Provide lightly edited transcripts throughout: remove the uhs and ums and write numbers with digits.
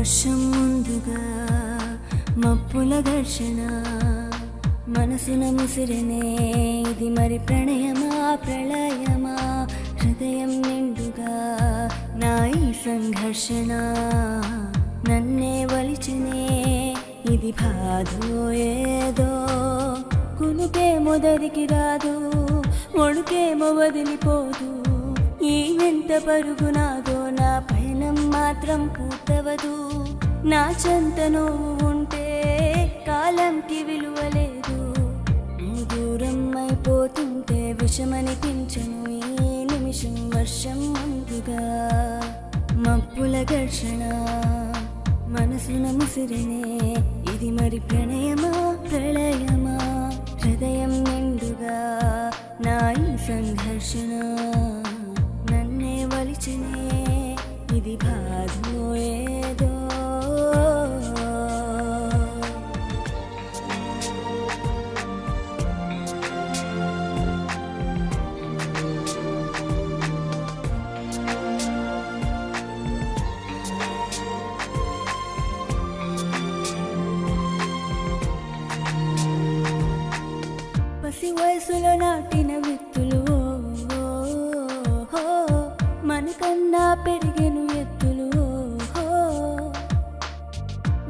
వర్షం ముందుగా మబ్బుల ఘర్షణ మనసున ముసిరనే ఇది మరి ప్రణయమా ప్రళయమా హృదయం నిండుగా నా ఈ సంఘర్షణ నన్నే వలిచనే ఇది బాధో ఏదో కునుకేమో దరికి రాదు ఒడుకేమో వదిలిపోదు ఈ వింత పరుగు నాదో నా పయనం మాత్రం పూర్తవదు నా చెంత నువ్వు ఉంటే కాలంకి విలువ లేదు నువ్వు దూరం అయిపోతుంటే విషమనిపించను ఈ నిమిషం వర్షం ముందుగా మబ్బుల ఘర్షణ మనసున ముసిరనే ఇది మరి ప్రణయమా ప్రళయమా హృదయం నిండుగా నా ఈ సంఘర్షణ నన్నే వలిచనే ఇది బాధో ఏదో పసి వయసులో నాటిన విత్తులు మనకన్నా పెరిగెను ఎత్తులు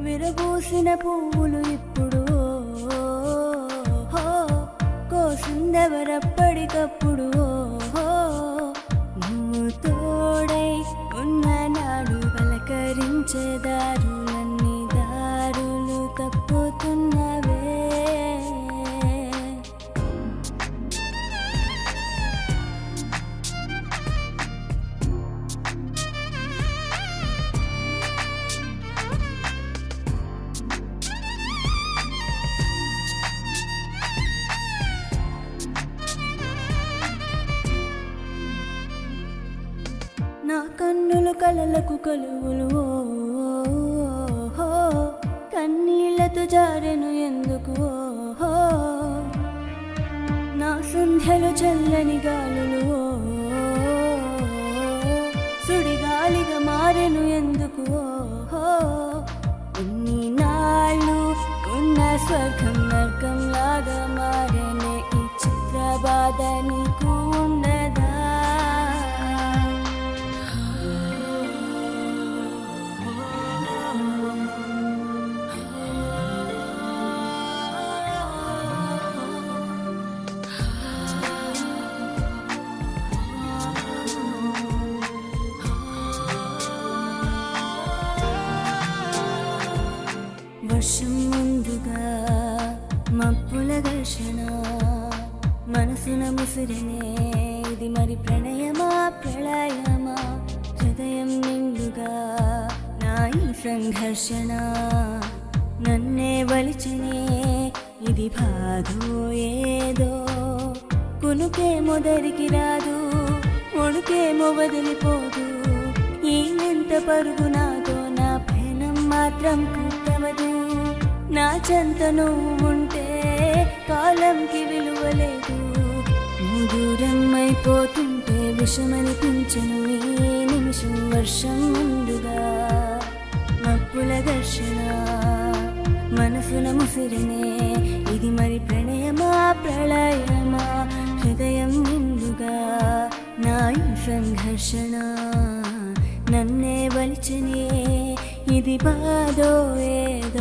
విరబూసిన పువ్వులు ఇప్పుడు కోసిందెవరప్పటికప్పుడు నువ్వు తోడై ఉన్ననాడు పలకరించే దారులన్నీ దారులు తప్పుతున్నవే నా కన్నులు కలలకు కలువులు కన్నీళ్లతో జారెను ఎందుకు నా సంధ్యలు చల్లని గాలులు సుడిగాలిగా మారెను ఎందుకు ఇన్ని నాళ్ళు ఉన్న స్వర్గం నర్గం లాగా మారనే ఈ చిత్రబాధ నీకు ఉండదా వర్షం ముందుగా మబ్బుల ఘర్షణ మనసున ముసిరనే ఇది మరి ప్రణయమా ప్రళయమా హృదయం నిండుగా నా ఈ సంఘర్షణ నన్నే వలిచనే ఇది బాధో ఏదో కునుకేమో దరికి రాదు ఒడుకేమో వదిలిపోదు ఈ వింత పరుగు నాదో నా పయనం మాత్రం పూర్తవదు నా చెంత నువ్వు ఉంటే కాలంకి విలువ లేదు నువ్వు దూరం అయిపోతుంటే విషమనిపించను ఈ నిమిషం వర్షం ముందుగా మబ్బుల ఘర్షణ మనసున ముసిరనే ఇది మరి ప్రణయమా ప్రళయమా హృదయం నిండుగా నా ఈ సంఘర్షణ నన్నే వలిచనే ఇది బాధో ఏదో